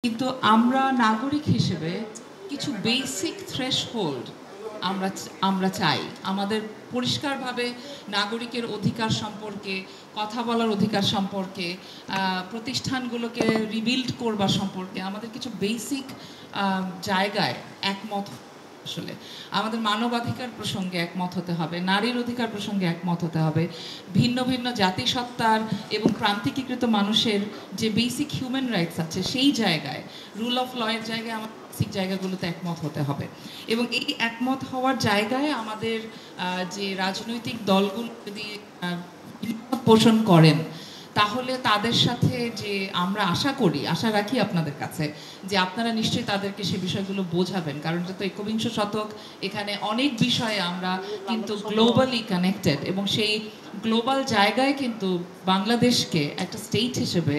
কিন্তু আমরা নাগরিক হিসেবে কিছু বেসিক থ্রেশহোল্ড আমরা আমরা চাই। আমাদের পরিষ্কারভাবে নাগরিকের অধিকার সম্পর্কে কথা বলার অধিকার সম্পর্কে, প্রতিষ্ঠানগুলোকে রিবিল্ড করবার সম্পর্কে আমাদের কিছু বেসিক জায়গায় একমত। আসলে আমাদের মানবাধিকার প্রসঙ্গে একমত হতে হবে, নারীর অধিকার প্রসঙ্গে একমত হতে হবে, ভিন্ন ভিন্ন জাতিসত্তার এবং প্রান্তিকীকৃত মানুষের যে বেসিক হিউম্যান রাইটস আছে সেই জায়গায়, রুল অফ ল এর জায়গায় আমাদের বেসিক জায়গাগুলোতে একমত হতে হবে। এবং এই একমত হওয়ার জায়গায় আমাদের যে রাজনৈতিক দলগুলো যদি পোষণ করেন, তাহলে তাদের সাথে যে আমরা আশা রাখি আপনাদের কাছে যে আপনারা নিশ্চয়ই তাদেরকে সে বিষয়গুলো বোঝাবেন, কারণ যত একবিংশ শতক, এখানে অনেক বিষয়ে আমরা কিন্তু গ্লোবালি কানেক্টেড, এবং সেই গ্লোবাল জায়গায় কিন্তু বাংলাদেশকে একটা স্টেট হিসেবে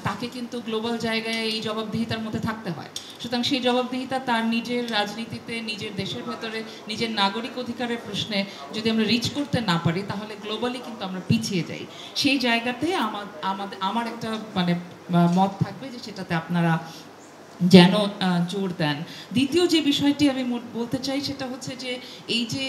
তাকে কিন্তু গ্লোবাল জায়গায় এই জবাবদিহিতার মধ্যে থাকতে হয়। সুতরাং সেই জবাবদিহিতা তার নিজের রাজনীতিতে, নিজের দেশের ভেতরে, নিজের নাগরিক অধিকারের প্রশ্নে যদি আমরা রিচ করতে না পারি, তাহলে গ্লোবালি কিন্তু আমরা পিছিয়ে যাই। সেই জায়গাতে আমার একটা মত থাকবে যে সেটাতে আপনারা যেন জোর দেন। দ্বিতীয় যে বিষয়টি আমি বলতে চাই সেটা হচ্ছে যে এই যে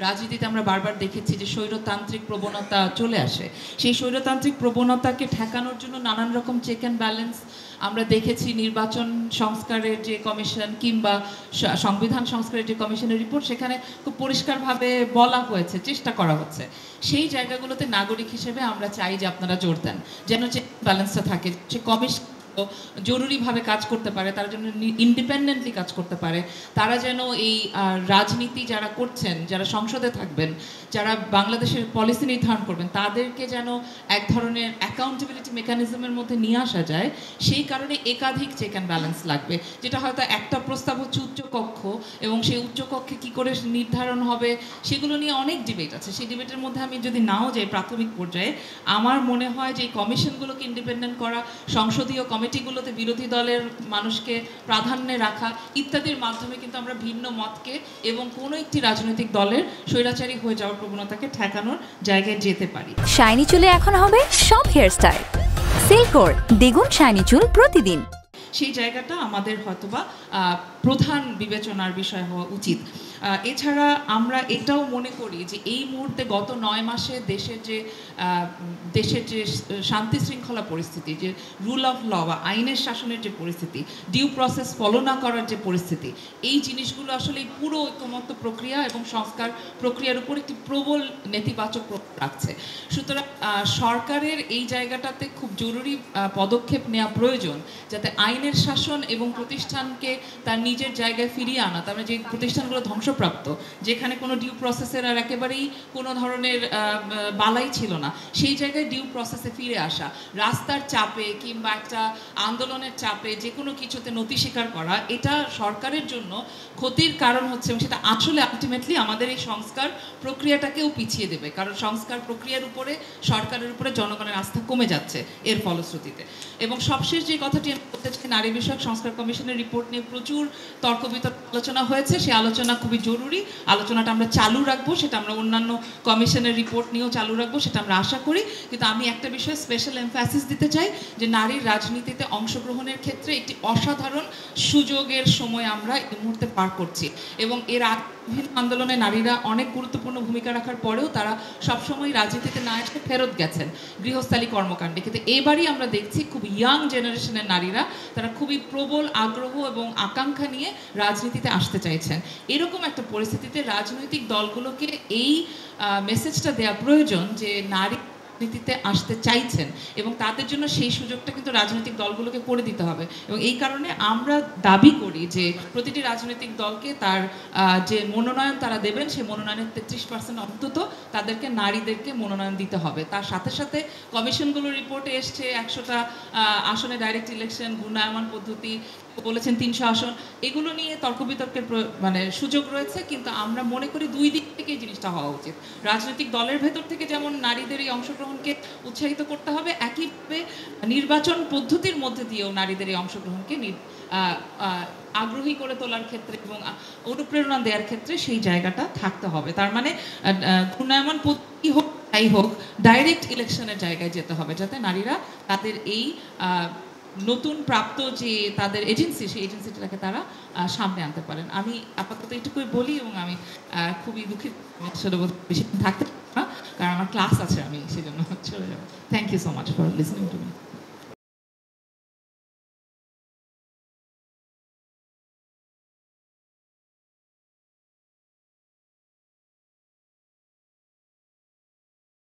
রাজনীতিতে আমরা বারবার দেখেছি যে স্বৈরতান্ত্রিক প্রবণতা চলে আসে। সেই স্বৈরতান্ত্রিক প্রবণতাকে ঠেকানোর জন্য নানান রকম চেক অ্যান্ড ব্যালেন্স আমরা দেখেছি। নির্বাচন সংস্কারের যে কমিশন কিংবা সংবিধান সংস্কারের যে কমিশনের রিপোর্ট, সেখানে খুব পরিষ্কারভাবে বলা হয়েছে, চেষ্টা করা হচ্ছে। সেই জায়গাগুলোতে নাগরিক হিসেবে আমরা চাই যে আপনারা জোর দেন, যেন চেক ব্যালেন্সটা থাকে, সে কমিশন জরুরিভাবে কাজ করতে পারে, তারা যেন ইন্ডিপেন্ডেন্টলি কাজ করতে পারে, তারা যেন এই রাজনীতি যারা করছেন, যারা সংসদে থাকবেন, যারা বাংলাদেশের পলিসি নির্ধারণ করবেন, তাদেরকে যেন এক ধরনের অ্যাকাউন্টেবিলিটি মেকানিজমের মধ্যে নিয়ে আসা যায়। সেই কারণে একাধিক চেক অ্যান্ড ব্যালেন্স লাগবে, যেটা হয়তো একটা প্রস্তাব হচ্ছে উচ্চকক্ষ, এবং সেই উচ্চকক্ষে কী করে নির্ধারণ হবে সেগুলো নিয়ে অনেক ডিবেট আছে। সেই ডিবেটের মধ্যে আমি যদি নাও যাই প্রাথমিক পর্যায়ে, আমার মনে হয় যে এই কমিশনগুলোকে ইন্ডিপেন্ডেন্ট করা, সংসদীয় কমিটিগুলোতে বিরোধী দলের মানুষকে প্রাধান্যে রাখা ইত্যাদির মাধ্যমে কিন্তু আমরা ভিন্ন মতকে এবং কোনো একটি রাজনৈতিক দলের স্বৈরাচারী হয়ে যাওয়ার প্রবণতাকে ঠেকানোর জায়গায় যেতে পারি। শাইনি চুলে এখন হবে সব হেয়ারস্টাইল, সিল্কোর দ্বিগুণ শাইনি চুল প্রতিদিন। সেই জায়গাটা আমাদের হয়তোবা প্রধান বিবেচনার বিষয় হওয়া উচিত। এছাড়া আমরা এটাও মনে করি যে এই মুহূর্তে গত 9 মাসে দেশের যে শান্তি শৃঙ্খলা পরিস্থিতি, যে রুল অফ ল বা আইনের শাসনের যে পরিস্থিতি, ডিউ প্রসেস ফলো না করার যে পরিস্থিতি, এই জিনিসগুলো আসলে পুরো ঐকমত্য প্রক্রিয়া এবং সংস্কার প্রক্রিয়ার উপর একটি প্রবল নেতিবাচক প্রভাব রাখছে। সুতরাং সরকারের এই জায়গাটাতে খুব জরুরি পদক্ষেপ নেওয়া প্রয়োজন, যাতে আইনের শাসন এবং প্রতিষ্ঠানকে তার নিজের জায়গায় ফিরিয়ে আনা। তার মানে যে প্রতিষ্ঠানগুলো ধ্বংসপ্রাপ্ত, যেখানে কোনো ডিউ প্রসেসের আর একেবারেই কোনো ধরনের বালাই ছিল না, সেই জায়গায় ডিউ প্রসেসে ফিরে আসা, রাস্তার চাপে কিংবা একটা আন্দোলনের চাপে যে কোনো কিছুতে নথি স্বীকার করা, এটা সরকারের জন্য ক্ষতির কারণ হচ্ছে, এবং সেটা আসলে আলটিমেটলি আমাদের এই সংস্কার প্রক্রিয়াটাকেও পিছিয়ে দেবে, কারণ সংস্কার প্রক্রিয়ার উপরে, সরকারের উপরে জনগণের আস্থা কমে যাচ্ছে এর ফলশ্রুতিতে। এবং সবশেষ যে কথাটি আমি বলতে চাই, নারী বিষয়ক সংস্কার কমিশনের রিপোর্ট নিয়ে প্রচুর তর্ক বিতর্ক আলোচনা হয়েছে। সেই আলোচনা খুবই জরুরি, আলোচনাটা আমরা চালু রাখবো, সেটা আমরা অন্যান্য কমিশনের রিপোর্ট নিয়েও চালু রাখবো, সেটা আমরা আশা করি। কিন্তু আমি একটা বিষয়ে স্পেশাল এমফাসিস দিতে চাই, যে নারীর রাজনীতিতে অংশগ্রহণের ক্ষেত্রে একটি অসাধারণ সুযোগের সময় আমরা এই মুহূর্তে পার করছি, এবং এর বিভিন্ন আন্দোলনে নারীরা অনেক গুরুত্বপূর্ণ ভূমিকা রাখার পরেও তারা সবসময় রাজনীতিতে না এসে ফেরত গেছেন গৃহস্থালী কর্মকাণ্ডে। কিন্তু এবারই আমরা দেখছি খুব ইয়াং জেনারেশনের নারীরা, তারা খুবই প্রবল আগ্রহ এবং আকাঙ্ক্ষা নিয়ে রাজনীতিতে আসতে চাইছেন। এরকম একটা পরিস্থিতিতে রাজনৈতিক দলগুলোকে এই মেসেজটা দেওয়া প্রয়োজন যে নারী রাজনীতিতে আসতে চাইছেন, এবং তাদের জন্য সেই সুযোগটা কিন্তু রাজনৈতিক দলগুলোকে করে দিতে হবে। এবং এই কারণে আমরা দাবি করি যে প্রতিটি রাজনৈতিক দলকে তার যে মনোনয়ন তারা দেবেন, সেই মনোনয়নের 33% অন্তত তাদেরকে, নারীদেরকে মনোনয়ন দিতে হবে। তার সাথে সাথে কমিশনগুলোর রিপোর্টে এসছে 100টা আসনে ডাইরেক্ট ইলেকশন, ঘূর্ণায়মান পদ্ধতি বলেছেন 300 আসন, এগুলো নিয়ে তর্ক বিতর্কের সুযোগ রয়েছে। কিন্তু আমরা মনে করি দুই দিক থেকে এই জিনিসটা হওয়া উচিত। রাজনৈতিক দলের ভেতর থেকে যেমন নারীদের এই অংশগ্রহণকে উৎসাহিত করতে হবে, একইভাবে নির্বাচন পদ্ধতির মধ্যে দিয়েও নারীদের এই অংশগ্রহণকে আগ্রহী করে তোলার ক্ষেত্রে এবং অনুপ্রেরণা দেওয়ার ক্ষেত্রে সেই জায়গাটা থাকতে হবে। তার মানে ঘূর্ণায়মান পদ্ধতি হোক, যাই হোক, ডাইরেক্ট ইলেকশনের জায়গায় যেতে হবে, যাতে নারীরা তাদের এই নতুন প্রাপ্ত যে তাদের এজেন্সি, সেই এজেন্সিটাকে তারা সামনে আনতে পারেন। আমি আপাতত এটুকুই বলি, এবং আমি খুবই দুঃখিত আসলে বেশি থাকতে পারবো না, কারণ আমার ক্লাস আছে, আমি সেজন্য চলে যাবো। Thank you so much for listening to me.